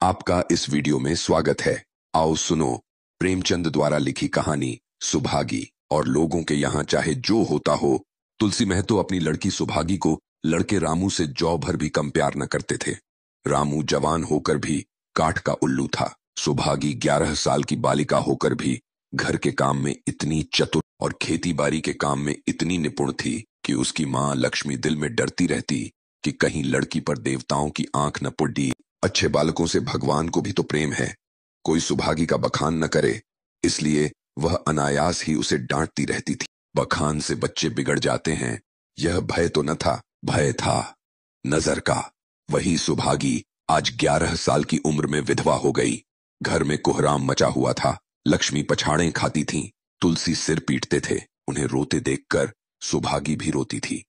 आपका इस वीडियो में स्वागत है। आओ सुनो प्रेमचंद द्वारा लिखी कहानी सुभागी। और लोगों के यहाँ चाहे जो होता हो, तुलसी महतो अपनी लड़की सुभागी को लड़के रामू से जौ भर भी कम प्यार न करते थे। रामू जवान होकर भी काठ का उल्लू था। सुभागी 11 साल की बालिका होकर भी घर के काम में इतनी चतुर और खेती बाड़ी के काम में इतनी निपुण थी कि उसकी माँ लक्ष्मी दिल में डरती रहती कि कहीं लड़की पर देवताओं की आंख न पुड़ी। अच्छे बालकों से भगवान को भी तो प्रेम है, कोई सुभागी का बखान न करे, इसलिए वह अनायास ही उसे डांटती रहती थी। बखान से बच्चे बिगड़ जाते हैं, यह भय तो न था, भय था नजर का। वही सुभागी आज 11 साल की उम्र में विधवा हो गई। घर में कोहराम मचा हुआ था। लक्ष्मी पछाड़ें खाती थीं, तुलसी सिर पीटते थे। उन्हें रोते देखकर सुभागी भी रोती थी।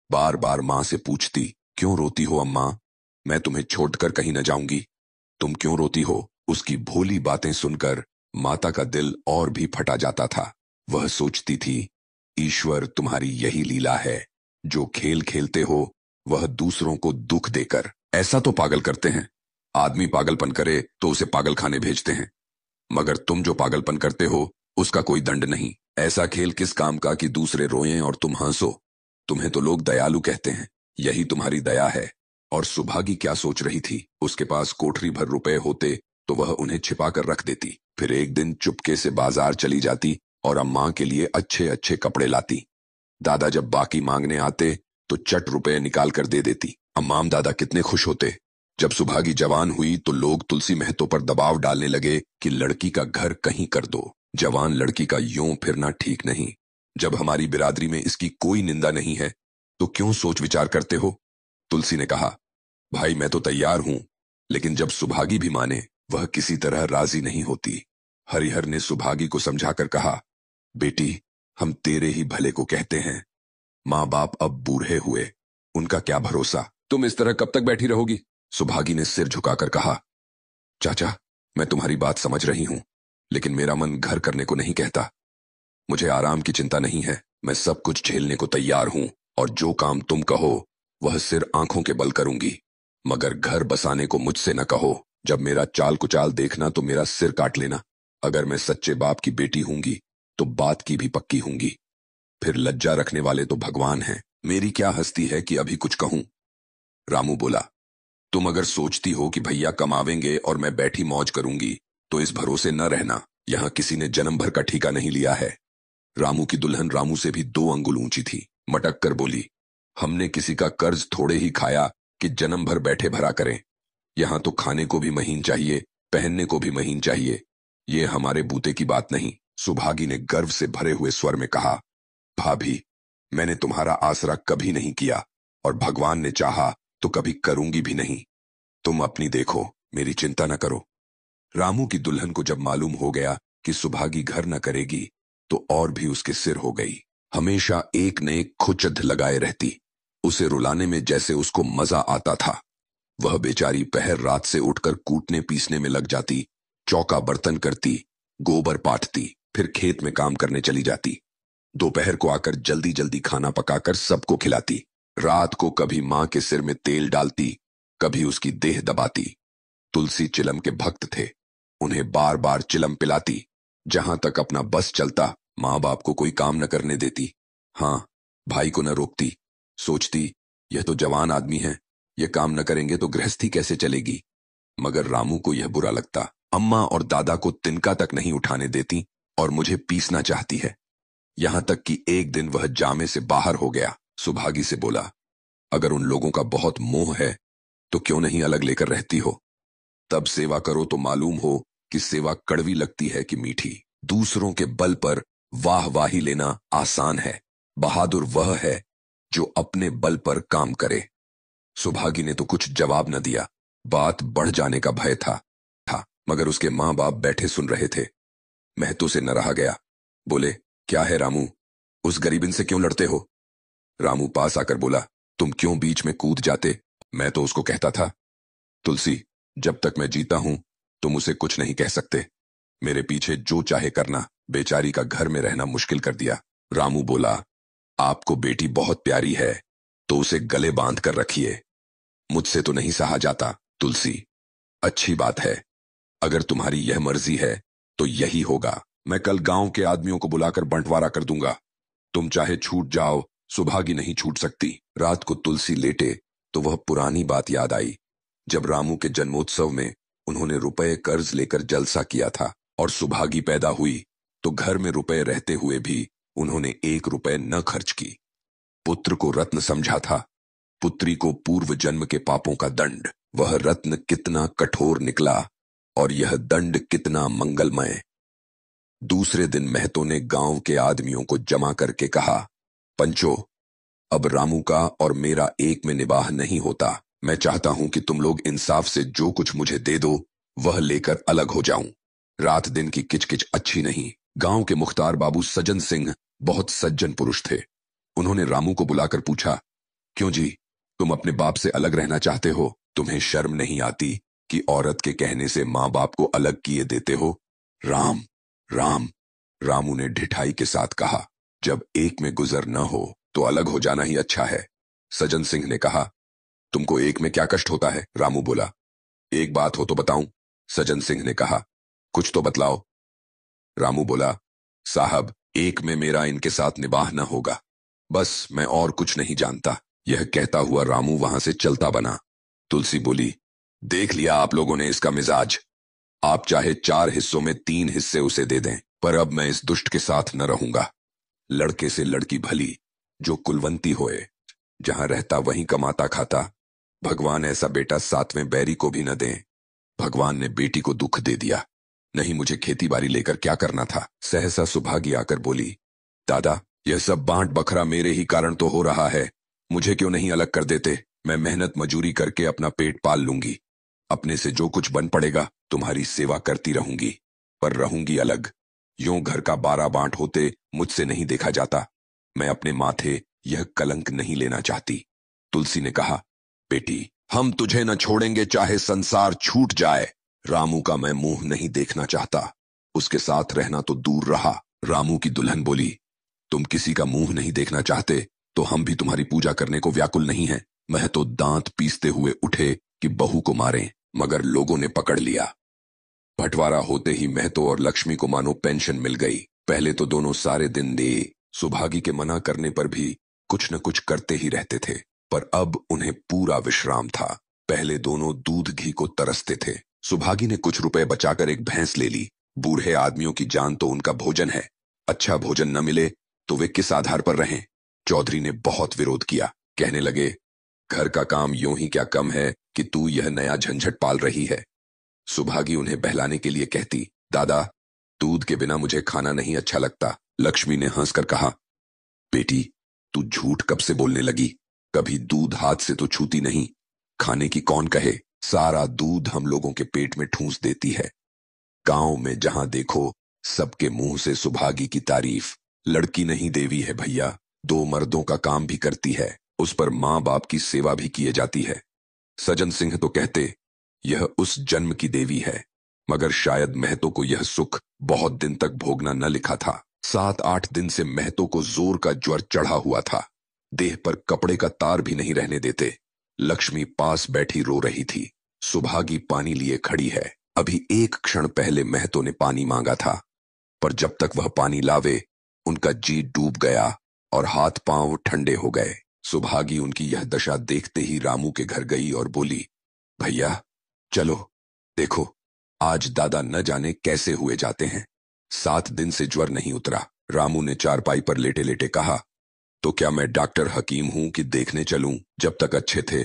बार बार माँ से पूछती, क्यों रोती हो अम्मा? मैं तुम्हें छोड़कर कहीं न जाऊंगी। तुम क्यों रोती हो? उसकी भोली बातें सुनकर माता का दिल और भी फटा जाता था। वह सोचती थी, ईश्वर तुम्हारी यही लीला है, जो खेल खेलते हो वह दूसरों को दुख देकर। ऐसा तो पागल करते हैं, आदमी पागलपन करे तो उसे पागल खाने भेजते हैं, मगर तुम जो पागलपन करते हो उसका कोई दंड नहीं। ऐसा खेल किस काम का कि दूसरे रोएं और तुम हंसो? तुम्हें तो लोग दयालु कहते हैं, यही तुम्हारी दया है। और सुभागी क्या सोच रही थी? उसके पास कोठरी भर रुपए होते तो वह उन्हें छिपा कर रख देती, फिर एक दिन चुपके से बाजार चली जाती और अम्मा के लिए अच्छे अच्छे कपड़े लाती। दादा जब बाकी मांगने आते तो चट रुपए निकाल कर दे देती। अम्माम दादा कितने खुश होते। जब सुभागी जवान हुई तो लोग तुलसी महतो पर दबाव डालने लगे कि लड़की का घर कहीं कर दो। जवान लड़की का यूं फिरना ठीक नहीं। जब हमारी बिरादरी में इसकी कोई निंदा नहीं है तो क्यों सोच विचार करते हो? तुलसी ने कहा, भाई मैं तो तैयार हूं, लेकिन जब सुभागी भी माने, वह किसी तरह राजी नहीं होती। हरिहर ने सुभागी को समझाकर कहा, बेटी हम तेरे ही भले को कहते हैं। माँ बाप अब बूढ़े हुए, उनका क्या भरोसा? तुम इस तरह कब तक बैठी रहोगी? सुभागी ने सिर झुकाकर कहा, चाचा मैं तुम्हारी बात समझ रही हूं, लेकिन मेरा मन घर करने को नहीं कहता। मुझे आराम की चिंता नहीं है, मैं सब कुछ झेलने को तैयार हूं, और जो काम तुम कहो वह सिर आंखों के बल करूंगी, मगर घर बसाने को मुझसे न कहो। जब मेरा चाल कुचाल देखना तो मेरा सिर काट लेना। अगर मैं सच्चे बाप की बेटी होंगी तो बात की भी पक्की होंगी। फिर लज्जा रखने वाले तो भगवान हैं, मेरी क्या हस्ती है कि अभी कुछ कहूं? रामू बोला, तुम अगर सोचती हो कि भैया कमावेंगे और मैं बैठी मौज करूंगी तो इस भरोसे न रहना, यहां किसी ने जन्म भर का ठीका नहीं लिया है। रामू की दुल्हन रामू से भी 2 अंगुल ऊंची थी। मटक कर बोली, हमने किसी का कर्ज थोड़े ही खाया कि जन्म भर बैठे भरा करें। यहां तो खाने को भी महीन चाहिए, पहनने को भी महीन चाहिए। ये हमारे बूते की बात नहीं। सुभागी ने गर्व से भरे हुए स्वर में कहा, भाभी मैंने तुम्हारा आसरा कभी नहीं किया, और भगवान ने चाहा तो कभी करूंगी भी नहीं। तुम अपनी देखो, मेरी चिंता न करो। रामू की दुल्हन को जब मालूम हो गया कि सुभागी घर न करेगी तो और भी उसके सिर हो गई। हमेशा एक न एक खुचध लगाए रहती। उसे रुलाने में जैसे उसको मजा आता था। वह बेचारी पहर रात से उठकर कूटने पीसने में लग जाती, चौका बर्तन करती, गोबर पाटती, फिर खेत में काम करने चली जाती। दोपहर को आकर जल्दी जल्दी खाना पकाकर सबको खिलाती। रात को कभी माँ के सिर में तेल डालती, कभी उसकी देह दबाती। तुलसी चिलम के भक्त थे, उन्हें बार बार चिलम पिलाती। जहां तक अपना बस चलता, माँ बाप को कोई काम न करने देती। हाँ, भाई को न रोकती। सोचती, यह तो जवान आदमी है, ये काम न करेंगे तो गृहस्थी कैसे चलेगी? मगर रामू को यह बुरा लगता। अम्मा और दादा को तिनका तक नहीं उठाने देती और मुझे पीसना चाहती है। यहां तक कि एक दिन वह जामे से बाहर हो गया। सुभागी से बोला, अगर उन लोगों का बहुत मोह है तो क्यों नहीं अलग लेकर रहती हो? तब सेवा करो तो मालूम हो कि सेवा कड़वी लगती है कि मीठी। दूसरों के बल पर वाह वाही लेना आसान है, बहादुर वह है जो अपने बल पर काम करे। सुभागी ने तो कुछ जवाब न दिया। बात बढ़ जाने का भय था, मगर उसके माँ बाप बैठे सुन रहे थे। महतो से न रहा गया। बोले, क्या है रामू, उस गरीबिन से क्यों लड़ते हो? रामू पास आकर बोला, तुम क्यों बीच में कूद जाते? मैं तो उसको कहता था, तुलसी जब तक मैं जीता हूं तुम उसे कुछ नहीं कह सकते। मेरे पीछे जो चाहे करना, बेचारी का घर में रहना मुश्किल कर दिया। रामू बोला, आपको बेटी बहुत प्यारी है तो उसे गले बांध कर रखिए, मुझसे तो नहीं सहा जाता। तुलसी, अच्छी बात है। अगर तुम्हारी यह मर्जी है तो यही होगा। मैं कल गांव के आदमियों को बुलाकर बंटवारा कर दूंगा। तुम चाहे छूट जाओ, सुभागी नहीं छूट सकती। रात को तुलसी लेटे तो वह पुरानी बात याद आई, जब रामू के जन्मोत्सव में उन्होंने रुपए कर्ज लेकर जलसा किया था और सुभागी पैदा हुई तो घर में रुपए रहते हुए भी उन्होंने 1 रुपए न खर्च की। पुत्र को रत्न समझा था, पुत्री को पूर्व जन्म के पापों का दंड। वह रत्न कितना कठोर निकला और यह दंड कितना मंगलमय। दूसरे दिन महतो ने गांव के आदमियों को जमा करके कहा, पंचो, अब रामू का और मेरा एक में निबाह नहीं होता। मैं चाहता हूं कि तुम लोग इंसाफ से जो कुछ मुझे दे दो वह लेकर अलग हो जाऊं। रात दिन की किचकिच अच्छी नहीं। गांव के मुख्तार बाबू सज्जन सिंह बहुत सज्जन पुरुष थे। उन्होंने रामू को बुलाकर पूछा, क्यों जी, तुम अपने बाप से अलग रहना चाहते हो? तुम्हें शर्म नहीं आती कि औरत के कहने से माँ बाप को अलग किए देते हो? राम राम, रामू ने ढिठाई के साथ कहा, जब एक में गुजर न हो तो अलग हो जाना ही अच्छा है। सज्जन सिंह ने कहा, तुमको एक में क्या कष्ट होता है? रामू बोला, एक बात हो तो बताऊं। सज्जन सिंह ने कहा, कुछ तो बतलाओ। रामू बोला, साहब, एक में मेरा इनके साथ निबाह न होगा, बस मैं और कुछ नहीं जानता। यह कहता हुआ रामू वहां से चलता बना। तुलसी बोली, देख लिया आप लोगों ने इसका मिजाज। आप चाहे 4 हिस्सों में 3 हिस्से उसे दे दें, पर अब मैं इस दुष्ट के साथ न रहूंगा। लड़के से लड़की भली, जो कुलवंती होए, जहां रहता वहीं कमाता खाता। भगवान ऐसा बेटा 7वें बैरी को भी न दें। भगवान ने बेटी को दुख दे दिया, नहीं मुझे खेती बाड़ी लेकर क्या करना था। सहसा सुभागी आकर बोली, दादा, यह सब बांट बखरा मेरे ही कारण तो हो रहा है। मुझे क्यों नहीं अलग कर देते? मैं मेहनत मजूरी करके अपना पेट पाल लूंगी। अपने से जो कुछ बन पड़ेगा तुम्हारी सेवा करती रहूंगी, पर रहूंगी अलग। यूं घर का 12 बांट होते मुझसे नहीं देखा जाता। मैं अपने माथे यह कलंक नहीं लेना चाहती। तुलसी ने कहा, बेटी, हम तुझे न छोड़ेंगे चाहे संसार छूट जाए। रामू का मैं मुंह नहीं देखना चाहता। उसके साथ रहना तो दूर रहा। रामू की दुल्हन बोली, तुम किसी का मुंह नहीं देखना चाहते तो हम भी तुम्हारी पूजा करने को व्याकुल नहीं हैं। मैं तो दांत पीसते हुए उठे कि बहू को मारें, मगर लोगों ने पकड़ लिया। बंटवारा होते ही महतो और लक्ष्मी को मानो पेंशन मिल गई। पहले तो दोनों सारे दिन दे सुभागी के मना करने पर भी कुछ न कुछ करते ही रहते थे, पर अब उन्हें पूरा विश्राम था। पहले दोनों दूध घी को तरसते थे। सुभागी ने कुछ रुपए बचाकर एक भैंस ले ली। बूढ़े आदमियों की जान तो उनका भोजन है, अच्छा भोजन न मिले तो वे किस आधार पर रहें? चौधरी ने बहुत विरोध किया, कहने लगे, घर का काम यूं ही क्या कम है कि तू यह नया झंझट पाल रही है। सुभागी उन्हें बहलाने के लिए कहती, दादा, दूध के बिना मुझे खाना नहीं अच्छा लगता। लक्ष्मी ने हंसकर कहा, बेटी, तू झूठ कब से बोलने लगी? कभी दूध हाथ से तो छूती नहीं। खाने की कौन कहे, सारा दूध हम लोगों के पेट में ठूंस देती है। गांव में जहां देखो सबके मुंह से सुभागी की तारीफ। लड़की नहीं देवी है भैया, 2 मर्दों का काम भी करती है, उस पर माँ बाप की सेवा भी किए जाती है। सज्जन सिंह तो कहते, यह उस जन्म की देवी है, मगर शायद महतो को यह सुख बहुत दिन तक भोगना न लिखा था। 7-8 दिन से महतो को जोर का ज्वर चढ़ा हुआ था। देह पर कपड़े का तार भी नहीं रहने देते। लक्ष्मी पास बैठी रो रही थी। सुभागी पानी लिए खड़ी है। अभी एक क्षण पहले महतो ने पानी मांगा था, पर जब तक वह पानी लावे उनका जी डूब गया और हाथ पांव ठंडे हो गए। सुभागी उनकी यह दशा देखते ही रामू के घर गई और बोली, भैया चलो, देखो आज दादा न जाने कैसे हुए जाते हैं। 7 दिन से ज्वर नहीं उतरा। रामू ने चारपाई पर लेटे लेटे कहा, तो क्या मैं डॉक्टर हकीम हूं कि देखने चलूं? जब तक अच्छे थे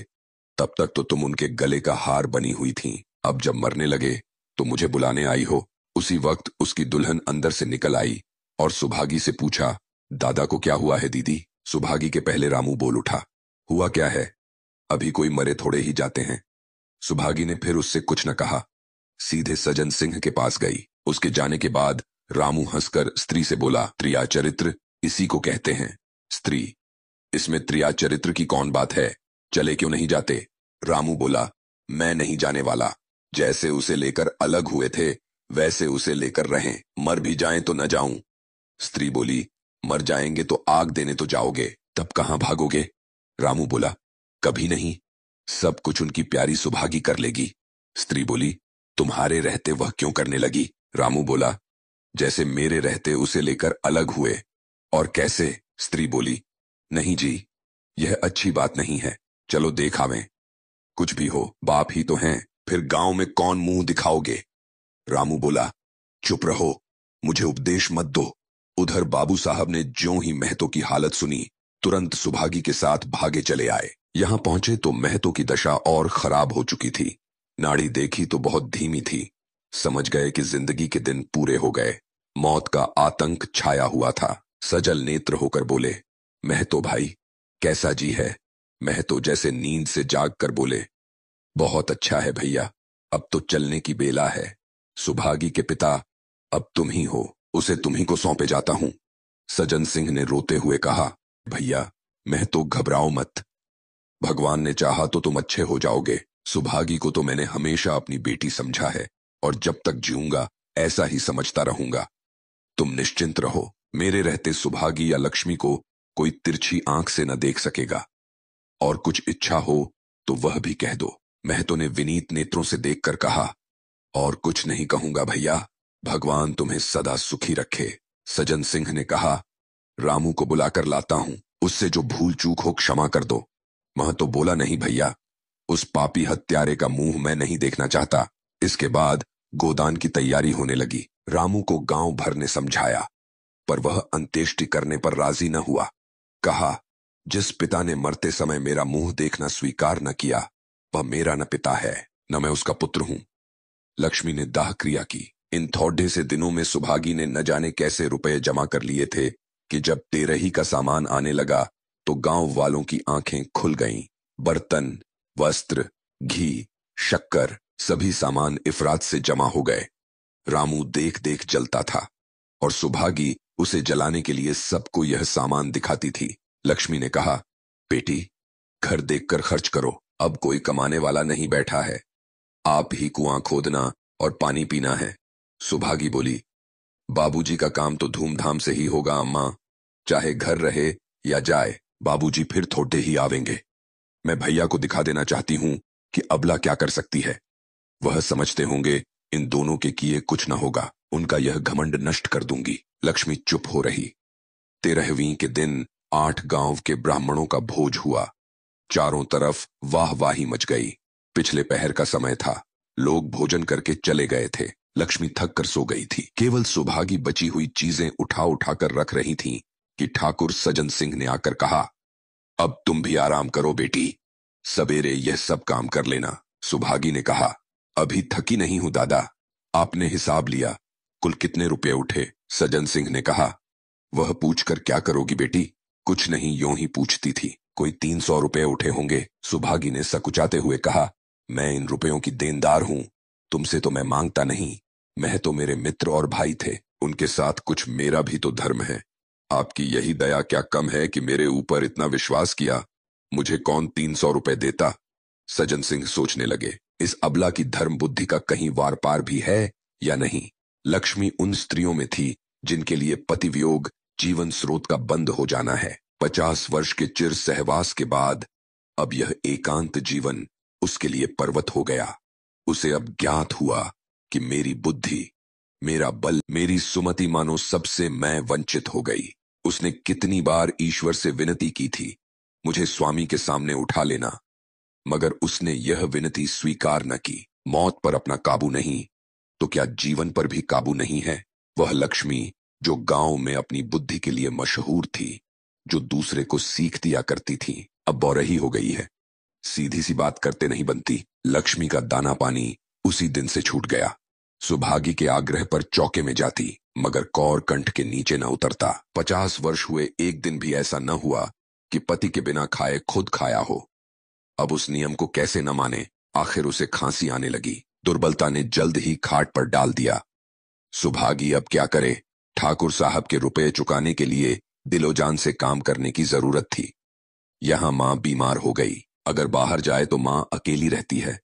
तब तक तो तुम उनके गले का हार बनी हुई थीं। अब जब मरने लगे तो मुझे बुलाने आई हो। उसी वक्त उसकी दुल्हन अंदर से निकल आई और सुभागी से पूछा, दादा को क्या हुआ है दीदी? सुभागी के पहले रामू बोल उठा, हुआ क्या है? अभी कोई मरे थोड़े ही जाते हैं। सुभागी ने फिर उससे कुछ न कहा, सीधे सज्जन सिंह के पास गई। उसके जाने के बाद रामू हंसकर स्त्री से बोला, त्रिया चरित्र इसी को कहते हैं। स्त्री, इसमें त्रिया चरित्र की कौन बात है? चले क्यों नहीं जाते? रामू बोला, मैं नहीं जाने वाला। जैसे उसे लेकर अलग हुए थे वैसे उसे लेकर रहें, मर भी जाएं तो न जाऊं। स्त्री बोली, मर जाएंगे तो आग देने तो जाओगे, तब कहां भागोगे? रामू बोला, कभी नहीं, सब कुछ उनकी प्यारी सुभागी कर लेगी। स्त्री बोली, तुम्हारे रहते वह क्यों करने लगी? रामू बोला, जैसे मेरे रहते उसे लेकर अलग हुए। और कैसे? स्त्री बोली, नहीं जी, यह अच्छी बात नहीं है, चलो देख आवें। कुछ भी हो, बाप ही तो हैं, फिर गांव में कौन मुंह दिखाओगे? रामू बोला, चुप रहो, मुझे उपदेश मत दो। उधर बाबू साहब ने ज्यों ही महतो की हालत सुनी, तुरंत सुभागी के साथ भागे चले आए। यहां पहुंचे तो महतो की दशा और खराब हो चुकी थी। नाड़ी देखी तो बहुत धीमी थी। समझ गए कि जिंदगी के दिन पूरे हो गए। मौत का आतंक छाया हुआ था। सजल नेत्र होकर बोले, महतो भाई, कैसा जी है? महतो जैसे नींद से जाग कर बोले, बहुत अच्छा है भैया, अब तो चलने की बेला है। सुभागी के पिता अब तुम ही हो, उसे तुम ही को सौंपे जाता हूं। सजन सिंह ने रोते हुए कहा, भैया, मैं तो घबराओ मत, भगवान ने चाहा तो तुम अच्छे हो जाओगे। सुभागी को तो मैंने हमेशा अपनी बेटी समझा है और जब तक जीऊंगा ऐसा ही समझता रहूंगा। तुम निश्चिंत रहो, मेरे रहते सुभागी या लक्ष्मी को कोई तिरछी आंख से न देख सकेगा। और कुछ इच्छा हो तो वह भी कह दो। महतो ने विनीत नेत्रों से देखकर कहा, और कुछ नहीं कहूंगा भैया, भगवान तुम्हें सदा सुखी रखे। सजन सिंह ने कहा, रामू को बुलाकर लाता हूं, उससे जो भूल चूक हो क्षमा कर दो। महतो बोला, नहीं भैया, उस पापी हत्यारे का मुंह मैं नहीं देखना चाहता। इसके बाद गोदान की तैयारी होने लगी। रामू को गांव भर ने समझाया, पर वह अंत्येष्टि करने पर राजी न हुआ। कहा, जिस पिता ने मरते समय मेरा मुंह देखना स्वीकार न किया, वह मेरा न पिता है, न मैं उसका पुत्र हूं। लक्ष्मी ने दाह क्रिया की। इन थोड़े से दिनों में सुभागी ने न जाने कैसे रुपए जमा कर लिए थे कि जब तेरही का सामान आने लगा तो गांव वालों की आंखें खुल गईं। बर्तन, वस्त्र, घी, शक्कर, सभी सामान इफरात से जमा हो गए। रामू देख देख जलता था और सुभागी उसे जलाने के लिए सबको यह सामान दिखाती थी। लक्ष्मी ने कहा, बेटी, घर देखकर खर्च करो, अब कोई कमाने वाला नहीं बैठा है, आप ही कुआं खोदना और पानी पीना है। सुभागी बोली, बाबूजी का काम तो धूमधाम से ही होगा अम्मा, चाहे घर रहे या जाए, बाबूजी फिर थोड़े ही आवेंगे। मैं भैया को दिखा देना चाहती हूं कि अबला क्या कर सकती है। वह समझते होंगे इन दोनों के किए कुछ न होगा, उनका यह घमंड नष्ट कर दूंगी। लक्ष्मी चुप हो रही। 13वीं के दिन 8 गांव के ब्राह्मणों का भोज हुआ। चारों तरफ वाहवाही मच गई। पिछले पहर का समय था। लोग भोजन करके चले गए थे। लक्ष्मी थक कर सो गई थी। केवल सुभागी बची हुई चीजें उठा उठाकर रख रही थीं कि ठाकुर सजन सिंह ने आकर कहा, अब तुम भी आराम करो बेटी, सवेरे यह सब काम कर लेना। सुभागी ने कहा, अभी थकी नहीं हूं दादा। आपने हिसाब लिया, कुल कितने रुपए उठे? सजन सिंह ने कहा, वह पूछकर क्या करोगी बेटी? कुछ नहीं, यूं ही पूछती थी। कोई 300 रुपए उठे होंगे। सुभागी ने सकुचाते हुए कहा, मैं इन रुपयों की देनदार हूं, तुमसे तो मैं मांगता नहीं। मैं तो मेरे मित्र और भाई थे, उनके साथ कुछ मेरा भी तो धर्म है। आपकी यही दया क्या कम है कि मेरे ऊपर इतना विश्वास किया? मुझे कौन 300 रुपए देता? सजन सिंह सोचने लगे, इस अबला की धर्म बुद्धि का कहीं वार पार भी है या नहीं। लक्ष्मी उन स्त्रियों में थी जिनके लिए पति वियोग जीवन स्रोत का बंद हो जाना है। 50 वर्ष के चिर सहवास के बाद अब यह एकांत जीवन उसके लिए पर्वत हो गया। उसे अब ज्ञात हुआ कि मेरी बुद्धि, मेरा बल, मेरी सुमति मानो सबसे मैं वंचित हो गई। उसने कितनी बार ईश्वर से विनती की थी, मुझे स्वामी के सामने उठा लेना, मगर उसने यह विनती स्वीकार न की। मौत पर अपना काबू नहीं तो क्या जीवन पर भी काबू नहीं है? वह लक्ष्मी जो गांव में अपनी बुद्धि के लिए मशहूर थी, जो दूसरे को सीख दिया करती थी, अब बौरही हो गई है। सीधी सी बात करते नहीं बनती। लक्ष्मी का दाना पानी उसी दिन से छूट गया। सुभागी के आग्रह पर चौके में जाती, मगर कौर कंठ के नीचे न उतरता। 50 वर्ष हुए, एक दिन भी ऐसा न हुआ कि पति के बिना खाए खुद खाया हो। अब उस नियम को कैसे न माने। आखिर उसे खांसी आने लगी। दुर्बलता ने जल्द ही खाट पर डाल दिया। सुभागी अब क्या करे? ठाकुर साहब के रुपए चुकाने के लिए दिलोजान से काम करने की जरूरत थी। यहां मां बीमार हो गई। अगर बाहर जाए तो मां अकेली रहती है।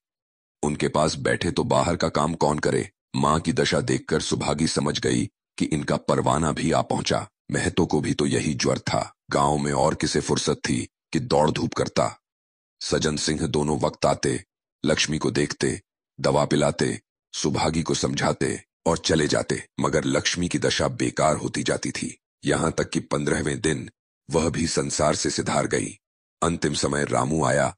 उनके पास बैठे तो बाहर का काम कौन करे? मां की दशा देखकर सुभागी समझ गई कि इनका परवाना भी आ पहुंचा। महतो को भी तो यही ज्वर था। गांव में और किसे फुर्सत थी कि दौड़ धूप करता। सजन सिंह दोनों वक्त आते, लक्ष्मी को देखते, दवा पिलाते, सुभागी को समझाते और चले जाते, मगर लक्ष्मी की दशा बेकार होती जाती थी। यहां तक कि 15वें दिन वह भी संसार से सिधार गई। अंतिम समय रामू आया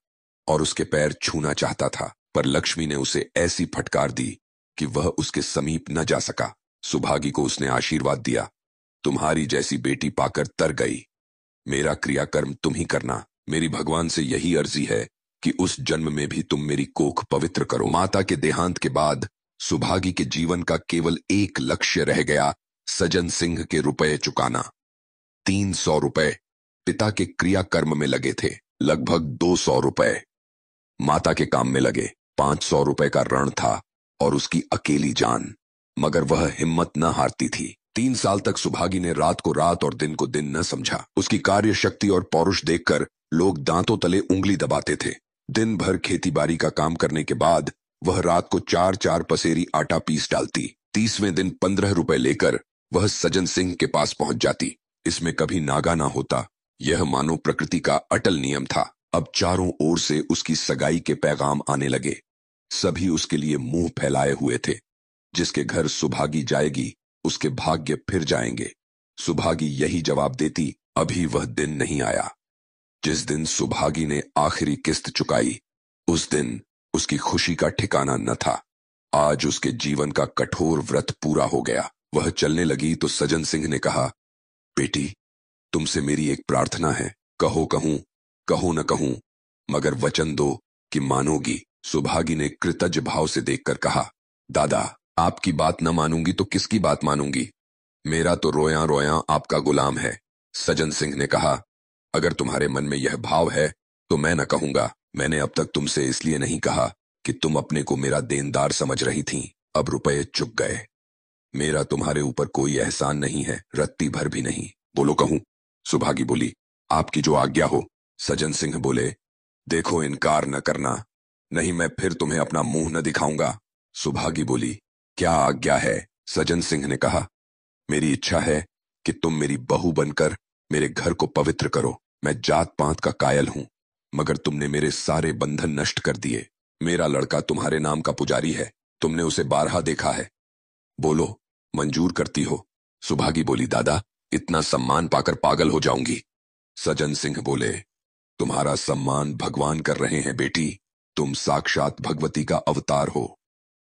और उसके पैर छूना चाहता था, पर लक्ष्मी ने उसे ऐसी फटकार दी कि वह उसके समीप न जा सका। सुभागी को उसने आशीर्वाद दिया, तुम्हारी जैसी बेटी पाकर तर गई। मेरा क्रियाकर्म तुम ही करना। मेरी भगवान से यही अर्जी है कि उस जन्म में भी तुम मेरी कोख पवित्र करो। माता के देहांत के बाद सुभागी के जीवन का केवल एक लक्ष्य रह गया, सजन सिंह के रुपए चुकाना। 300 रुपए पिता के क्रियाकर्म में लगे थे, लगभग 200 रुपए माता के काम में लगे। 500 रुपए का ऋण था और उसकी अकेली जान, मगर वह हिम्मत न हारती थी। 3 साल तक सुभागी ने रात को रात और दिन को दिन न समझा। उसकी कार्य शक्ति और पौरुष देखकर लोग दांतों तले उंगली दबाते थे। दिन भर खेतीबाड़ी का काम करने के बाद वह रात को 4-4 पसेरी आटा पीस डालती। 30वें दिन 15 रुपए लेकर वह सजन सिंह के पास पहुंच जाती। इसमें कभी नागा ना होता। यह मानो प्रकृति का अटल नियम था। अब चारों ओर से उसकी सगाई के पैगाम आने लगे। सभी उसके लिए मुंह फैलाए हुए थे। जिसके घर सुभागी जाएगी उसके भाग्य फिर जाएंगे। सुभागी यही जवाब देती, अभी वह दिन नहीं आया। जिस दिन सुभागी ने आखिरी किस्त चुकाई, उस दिन उसकी खुशी का ठिकाना न था। आज उसके जीवन का कठोर व्रत पूरा हो गया। वह चलने लगी तो सजन सिंह ने कहा, बेटी, तुमसे मेरी एक प्रार्थना है। कहो कहूं, कहो न कहूं, मगर वचन दो कि मानोगी। सुभागी ने कृतज्ञ भाव से देखकर कहा, दादा, आपकी बात न मानूंगी तो किसकी बात मानूंगी? मेरा तो रोया रोया आपका गुलाम है। सजन सिंह ने कहा, अगर तुम्हारे मन में यह भाव है तो मैं न कहूंगा। मैंने अब तक तुमसे इसलिए नहीं कहा कि तुम अपने को मेरा देनदार समझ रही थीं। अब रुपए चुक गए। मेरा तुम्हारे ऊपर कोई एहसान नहीं है, रत्ती भर भी नहीं। बोलो कहूं? सुभागी बोली, आपकी जो आज्ञा हो। सजन सिंह बोले, देखो, इनकार न करना, नहीं मैं फिर तुम्हें अपना मुंह न दिखाऊंगा। सुभागी बोली, क्या आज्ञा है? सजन सिंह ने कहा, मेरी इच्छा है कि तुम मेरी बहू बनकर मेरे घर को पवित्र करो। मैं जात पात का कायल हूं, मगर तुमने मेरे सारे बंधन नष्ट कर दिए। मेरा लड़का तुम्हारे नाम का पुजारी है, तुमने उसे 12 देखा है। बोलो, मंजूर करती हो? सुभागी बोली, दादा, इतना सम्मान पाकर पागल हो जाऊंगी। सजन सिंह बोले, तुम्हारा सम्मान भगवान कर रहे हैं बेटी, तुम साक्षात भगवती का अवतार हो।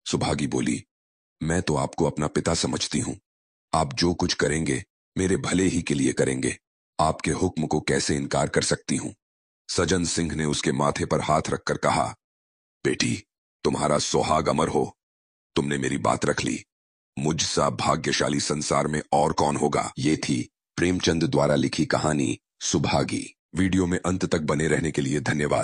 सुभागी बोली, मैं तो आपको अपना पिता समझती हूं। आप जो कुछ करेंगे मेरे भले ही के लिए करेंगे। आपके हुक्म को कैसे इनकार कर सकती हूं? सजन सिंह ने उसके माथे पर हाथ रखकर कहा, बेटी, तुम्हारा सुहाग अमर हो। तुमने मेरी बात रख ली। मुझसा भाग्यशाली संसार में और कौन होगा। ये थी प्रेमचंद द्वारा लिखी कहानी सुभागी। वीडियो में अंत तक बने रहने के लिए धन्यवाद।